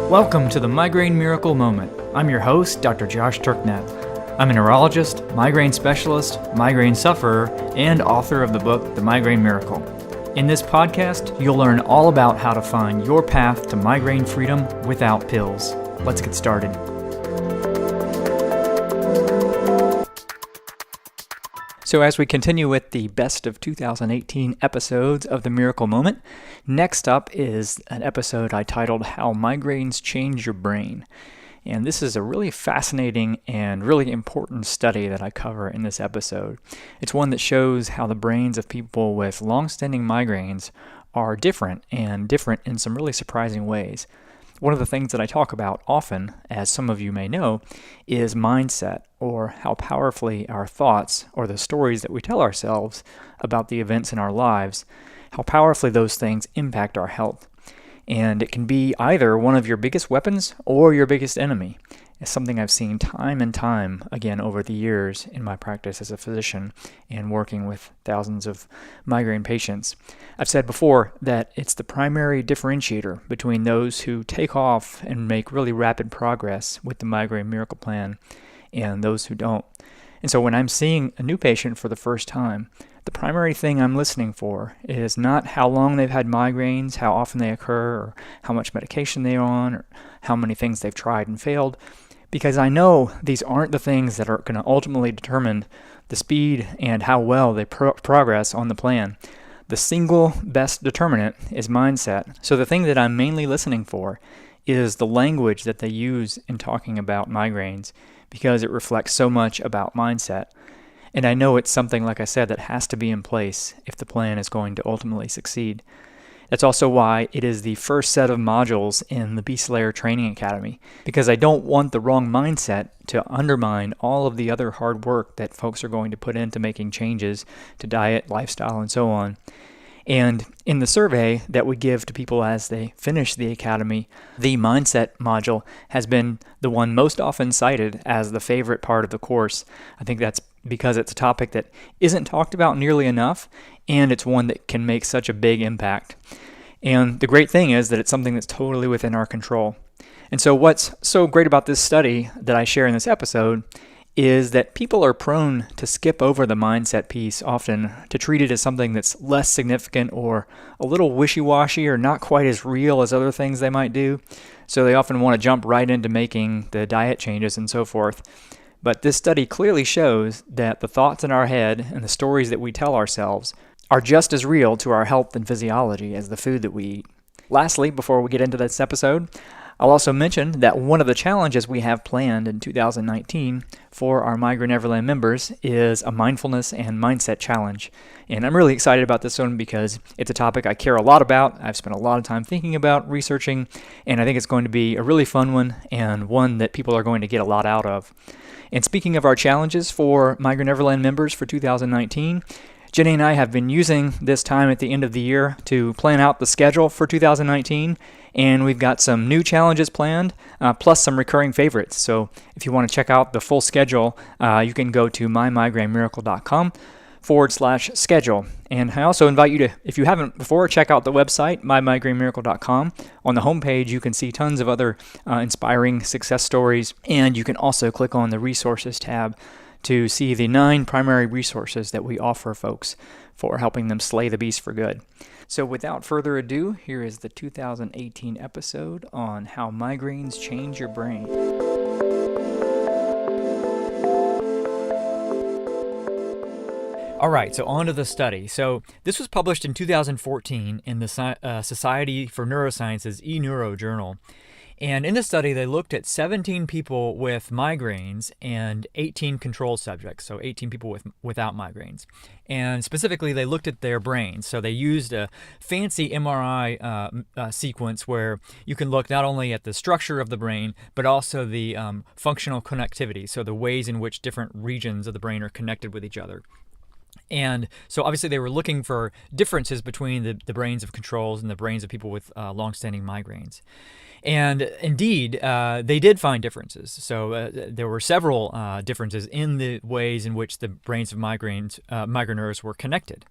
Welcome to the Migraine Miracle Moment. I'm your host, Dr. Josh Turknet. I'm a neurologist, migraine specialist, migraine sufferer, and author of the book, The Migraine Miracle. In this podcast, you'll learn all about how to find your path to migraine freedom without pills. Let's get started. So as we continue with the best of 2018 episodes of The Miracle Moment, next up is an episode I titled How Migraines Change Your Brain. And this is a really fascinating and really important study that I cover in this episode. It's one that shows how the brains of people with long-standing migraines are different and different in some really surprising ways. One of the things that I talk about often, as some of you may know, is mindset, or how powerfully our thoughts, or the stories that we tell ourselves about the events in our lives, how powerfully those things impact our health. And it can be either one of your biggest weapons or your biggest enemy. It's something I've seen time and time again over the years in my practice as a physician and working with thousands of migraine patients. I've said before that it's the primary differentiator between those who take off and make really rapid progress with the Migraine Miracle Plan and those who don't. And so when I'm seeing a new patient for the first time, the primary thing I'm listening for is not how long they've had migraines, how often they occur, or how much medication they're on, or how many things they've tried and failed, because I know these aren't the things that are going to ultimately determine the speed and how well they progress on the plan. The single best determinant is mindset. So the thing that I'm mainly listening for is the language that they use in talking about migraines, because it reflects so much about mindset. And I know it's something, like I said, that has to be in place if the plan is going to ultimately succeed. That's also why it is the first set of modules in the Beast Layer Training Academy, because I don't want the wrong mindset to undermine all of the other hard work that folks are going to put into making changes to diet, lifestyle, and so on. And in the survey that we give to people as they finish the academy, the mindset module has been the one most often cited as the favorite part of the course. I think that's because it's a topic that isn't talked about nearly enough, and it's one that can make such a big impact. And the great thing is that it's something that's totally within our control. And so what's so great about this study that I share in this episode is that people are prone to skip over the mindset piece often, to treat it as something that's less significant or a little wishy-washy or not quite as real as other things they might do. So they often want to jump right into making the diet changes and so forth. But this study clearly shows that the thoughts in our head and the stories that we tell ourselves are just as real to our health and physiology as the food that we eat. Lastly, before we get into this episode, I'll also mention that one of the challenges we have planned in 2019 for our Migraine Everland members is a mindfulness and mindset challenge. And I'm really excited about this one because it's a topic I care a lot about. I've spent a lot of time thinking about, researching, and I think it's going to be a really fun one and one that people are going to get a lot out of. And speaking of our challenges for Migraine Everland members for 2019, Jenny and I have been using this time at the end of the year to plan out the schedule for 2019, and we've got some new challenges planned, plus some recurring favorites. So if you want to check out the full schedule, you can go to mymigrainemiracle.com/schedule. And I also invite you to, if you haven't before, check out the website, mymigrainemiracle.com. On the homepage, you can see tons of other inspiring success stories, and you can also click on the resources tab to see the 9 primary resources that we offer folks for helping them slay the beast for good. So without further ado, here is the 2018 episode on how migraines change your brain. All right, so on to the study. So this was published in 2014 in the Society for Neuroscience's eNeuro journal. And in the study, they looked at 17 people with migraines and 18 control subjects, so 18 people without migraines. And specifically, they looked at their brains. So they used a fancy MRI sequence where you can look not only at the structure of the brain, but also the functional connectivity, so the ways in which different regions of the brain are connected with each other. And so obviously they were looking for differences between the brains of controls and the brains of people with long-standing migraines. And indeed, they did find differences. So there were several differences in the ways in which the brains of migraineurs were connected.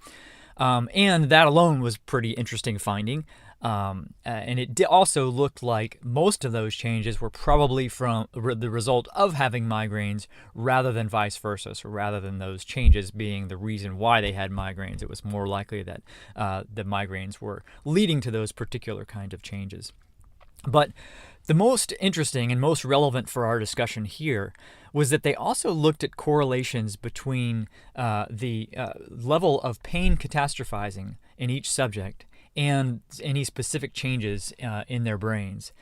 And that alone was pretty interesting finding. And it also looked like most of those changes were probably from the result of having migraines rather than vice versa. So rather than those changes being the reason why they had migraines, it was more likely that the migraines were leading to those particular kind of changes. But the most interesting and most relevant for our discussion here was that they also looked at correlations between the level of pain catastrophizing in each subject and any specific changes in their brains.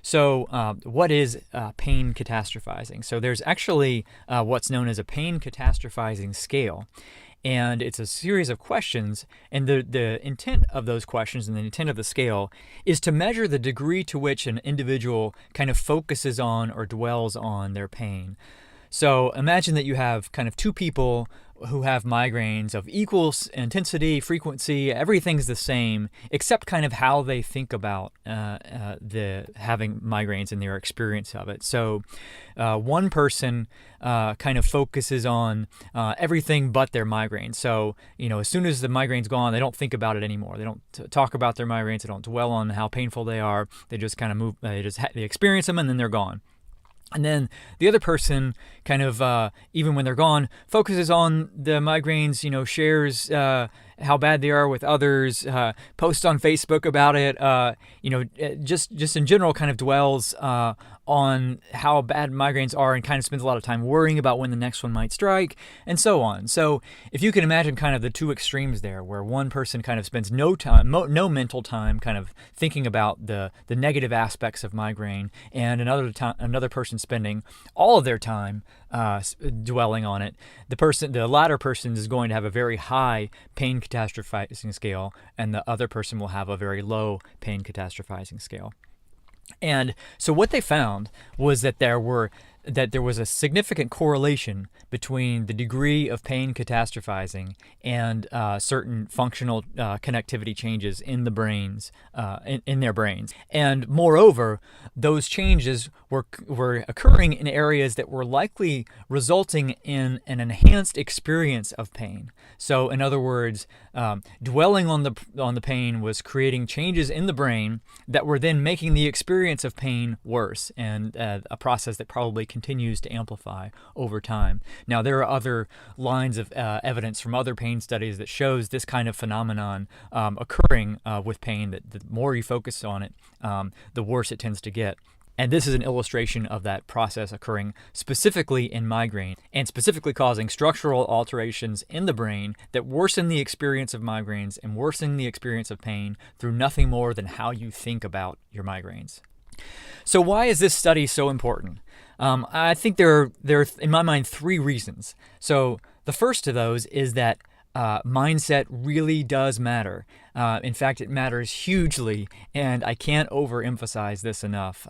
So what is pain catastrophizing? So there's actually what's known as a pain catastrophizing scale. And it's a series of questions, and the intent of those questions and the intent of the scale is to measure the degree to which an individual kind of focuses on or dwells on their pain. So imagine that you have kind of two people who have migraines of equal intensity, frequency, everything's the same, except kind of how they think about the having migraines and their experience of it. So one person kind of focuses on everything but their migraines. So, as soon as the migraine's gone, they don't think about it anymore. They don't talk about their migraines. They don't dwell on how painful they are. They just kind of move, they experience them and then they're gone. And then the other person kind of, even when they're gone, focuses on the migraines, shares how bad they are with others, posts on Facebook about it, just in general kind of dwells on how bad migraines are and kind of spends a lot of time worrying about when the next one might strike and so on. So if you can imagine kind of the two extremes there, where one person kind of spends no no mental time kind of thinking about the negative aspects of migraine, and another person spending all of their time dwelling on it, the latter person is going to have a very high pain catastrophizing scale, and the other person will have a very low pain catastrophizing scale. And so what they found was that there was a significant correlation between the degree of pain catastrophizing and certain functional connectivity changes in the brains, in their brains. And moreover, those changes were occurring in areas that were likely resulting in an enhanced experience of pain. So in other words, dwelling on the pain was creating changes in the brain that were then making the experience of pain worse, and a process that probably continues to amplify over time. Now, there are other lines of evidence from other pain studies that shows this kind of phenomenon occurring with pain, that the more you focus on it, the worse it tends to get. And this is an illustration of that process occurring specifically in migraine, and specifically causing structural alterations in the brain that worsen the experience of migraines and worsen the experience of pain through nothing more than how you think about your migraines. So why is this study so important? I think there are, in my mind, three reasons. So the first of those is that mindset really does matter. In fact, it matters hugely, and I can't overemphasize this enough.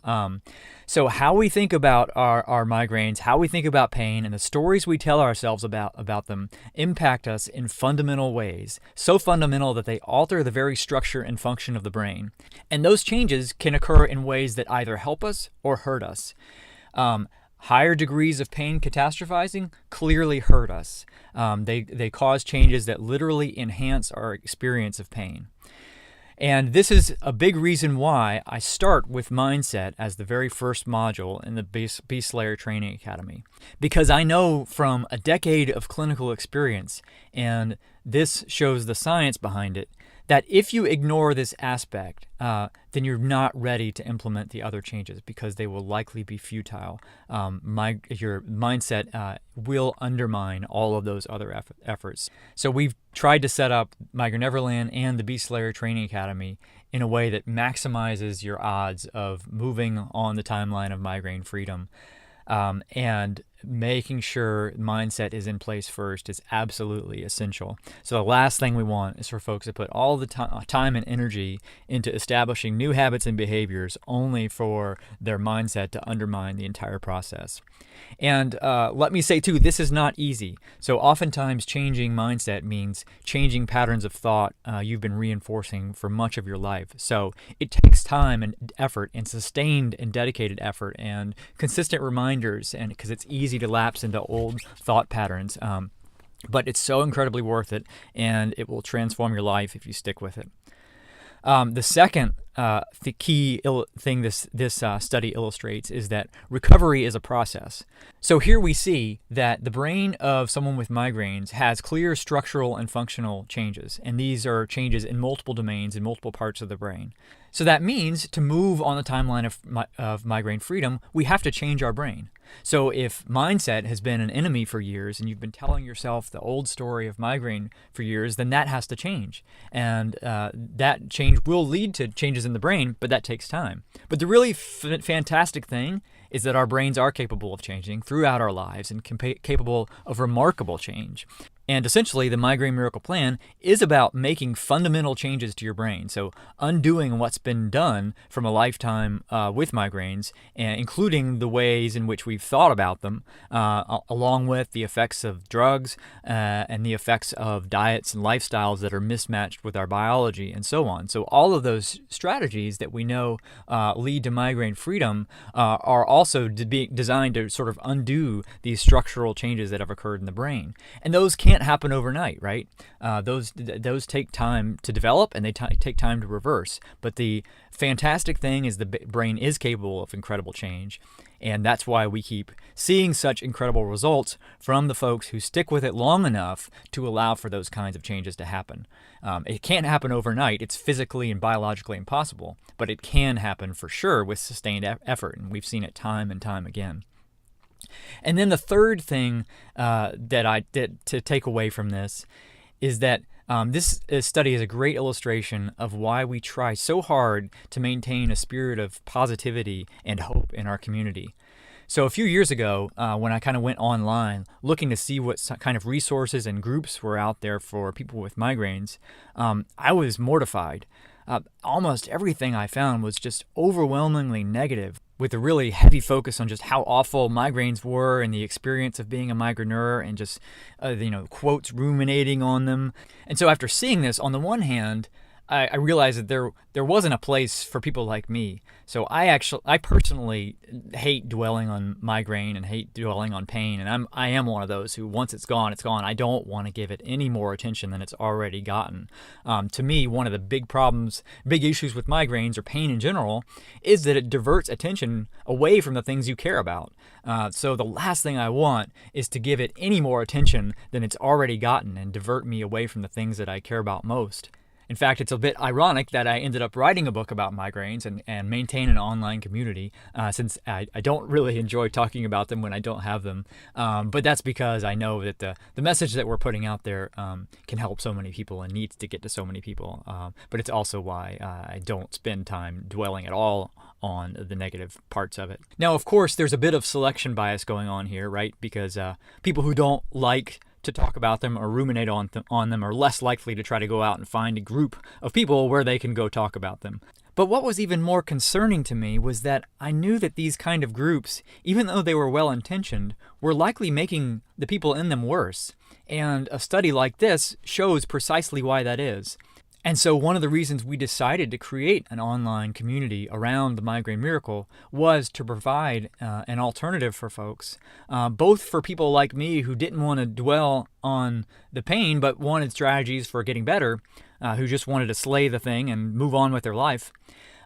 So how we think about our migraines, how we think about pain, and the stories we tell ourselves about them impact us in fundamental ways, so fundamental that they alter the very structure and function of the brain. And those changes can occur in ways that either help us or hurt us. Higher degrees of pain catastrophizing clearly hurt us. They cause changes that literally enhance our experience of pain. And this is a big reason why I start with mindset as the very first module in the Beast Slayer Training Academy. Because I know from a decade of clinical experience, and this shows the science behind it, that if you ignore this aspect, then you're not ready to implement the other changes, because they will likely be futile. Your mindset will undermine all of those other efforts. So we've tried to set up Migraine Neverland and the Beast Slayer Training Academy in a way that maximizes your odds of moving on the timeline of migraine freedom. And making sure mindset is in place first is absolutely essential. So the last thing we want is for folks to put all the time and energy into establishing new habits and behaviors only for their mindset to undermine the entire process. And let me say too, this is not easy. So oftentimes changing mindset means changing patterns of thought you've been reinforcing for much of your life. So it takes time and effort, and sustained and dedicated effort, and consistent reminders, and because it's easy to lapse into old thought patterns. But it's so incredibly worth it, and it will transform your life if you stick with it. The second the key thing this study illustrates is that recovery is a process. So here we see that the brain of someone with migraines has clear structural and functional changes, and these are changes in multiple domains in multiple parts of the brain. So that means to move on the timeline of migraine freedom, we have to change our brain. So if mindset has been an enemy for years and you've been telling yourself the old story of migraine for years, then that has to change. And that change will lead to changes in the brain, but that takes time. But the really fantastic thing is that our brains are capable of changing throughout our lives and capable of remarkable change. And essentially, the Migraine Miracle Plan is about making fundamental changes to your brain. So undoing what's been done from a lifetime with migraines, including the ways in which we've thought about them, along with the effects of drugs and the effects of diets and lifestyles that are mismatched with our biology and so on. So all of those strategies that we know lead to migraine freedom are also designed to sort of undo these structural changes that have occurred in the brain. And those can't happen overnight, right? Those take time to develop, and they take time to reverse. But the fantastic thing is the brain is capable of incredible change, and that's why we keep seeing such incredible results from the folks who stick with it long enough to allow for those kinds of changes to happen. It can't happen overnight. It's physically and biologically impossible, but it can happen for sure with sustained effort, and we've seen it time and time again. And then the third thing that I did to take away from this is that this study is a great illustration of why we try so hard to maintain a spirit of positivity and hope in our community. So a few years ago, when I kind of went online looking to see what kind of resources and groups were out there for people with migraines, I was mortified. Almost everything I found was just overwhelmingly negative, with a really heavy focus on just how awful migraines were and the experience of being a migraineur and just, quotes ruminating on them. And so after seeing this, on the one hand, I realized that there wasn't a place for people like me. So I personally hate dwelling on migraine and hate dwelling on pain, and I am one of those who, once it's gone, it's gone. I don't want to give it any more attention than it's already gotten. To me, one of the big issues with migraines or pain in general is that it diverts attention away from the things you care about. So the last thing I want is to give it any more attention than it's already gotten and divert me away from the things that I care about most. In fact, it's a bit ironic that I ended up writing a book about migraines and maintain an online community, since I don't really enjoy talking about them when I don't have them. But that's because I know that the message that we're putting out there can help so many people and needs to get to so many people. But it's also why I don't spend time dwelling at all on the negative parts of it. Now, of course, there's a bit of selection bias going on here, right? Because people who don't like to talk about them or ruminate on them are less likely to try to go out and find a group of people where they can go talk about them. But what was even more concerning to me was that I knew that these kind of groups, even though they were well-intentioned, were likely making the people in them worse. And a study like this shows precisely why that is. And so one of the reasons we decided to create an online community around the Migraine Miracle was to provide an alternative for folks, both for people like me who didn't want to dwell on the pain but wanted strategies for getting better, who just wanted to slay the thing and move on with their life,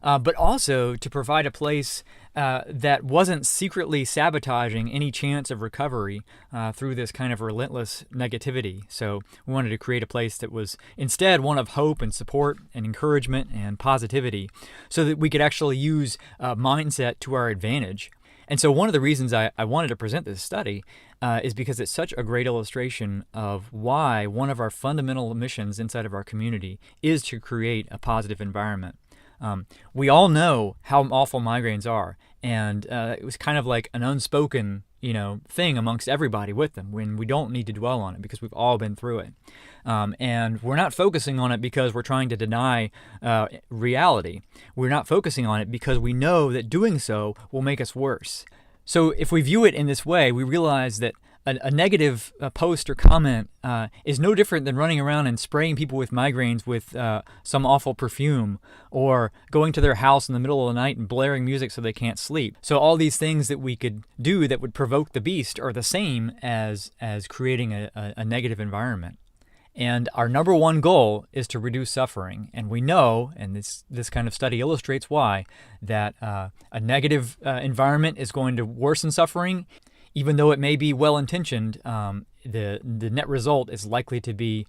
but also to provide a place that wasn't secretly sabotaging any chance of recovery through this kind of relentless negativity. So we wanted to create a place that was instead one of hope and support and encouragement and positivity, so that we could actually use mindset to our advantage. And so one of the reasons I wanted to present this study is because it's such a great illustration of why one of our fundamental missions inside of our community is to create a positive environment. We all know how awful migraines are, and it was kind of like an unspoken, thing amongst everybody with them, when we don't need to dwell on it because we've all been through it. And we're not focusing on it because we're trying to deny reality. We're not focusing on it because we know that doing so will make us worse. So if we view it in this way, we realize that a negative post or comment is no different than running around and spraying people with migraines with some awful perfume, or going to their house in the middle of the night and blaring music so they can't sleep. So all these things that we could do that would provoke the beast are the same as creating a negative environment. And our number one goal is to reduce suffering. And we know, and this kind of study illustrates why, that a negative environment is going to worsen suffering. Even though it may be well-intentioned, the net result is likely to be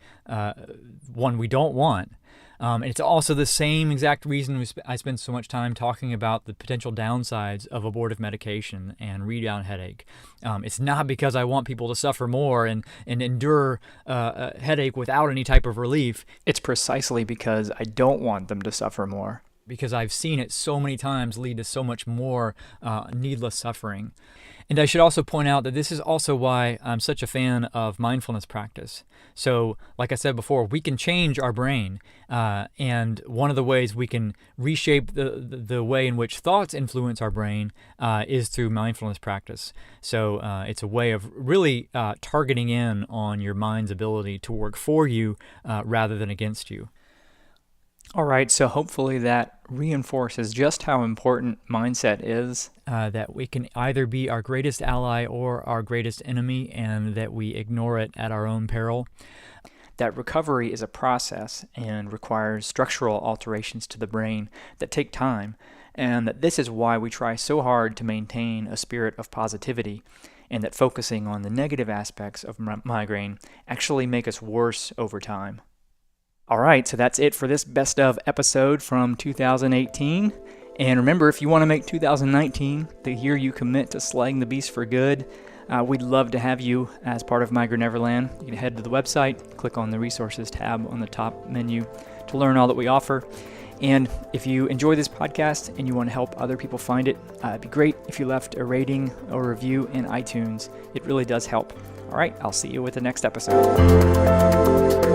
one we don't want. And it's also the same exact reason I spend so much time talking about the potential downsides of abortive medication and read-down headache. It's not because I want people to suffer more and endure a headache without any type of relief. It's precisely because I don't want them to suffer more, because I've seen it so many times lead to so much more needless suffering. And I should also point out that this is also why I'm such a fan of mindfulness practice. So, like I said before, we can change our brain, and one of the ways we can reshape the way in which thoughts influence our brain is through mindfulness practice. So it's a way of really targeting in on your mind's ability to work for you rather than against you. All right, so hopefully that reinforces just how important mindset is, that we can either be our greatest ally or our greatest enemy, and that we ignore it at our own peril. That recovery is a process and requires structural alterations to the brain that take time, and that this is why we try so hard to maintain a spirit of positivity, and that focusing on the negative aspects of migraine actually make us worse over time. All right, so that's it for this best of episode from 2018. And remember, if you want to make 2019 the year you commit to slaying the beast for good, we'd love to have you as part of Migraine Neverland. You can head to the website, click on the resources tab on the top menu to learn all that we offer. And if you enjoy this podcast and you want to help other people find it, it'd be great if you left a rating or review in iTunes. It really does help. All right, I'll see you with the next episode.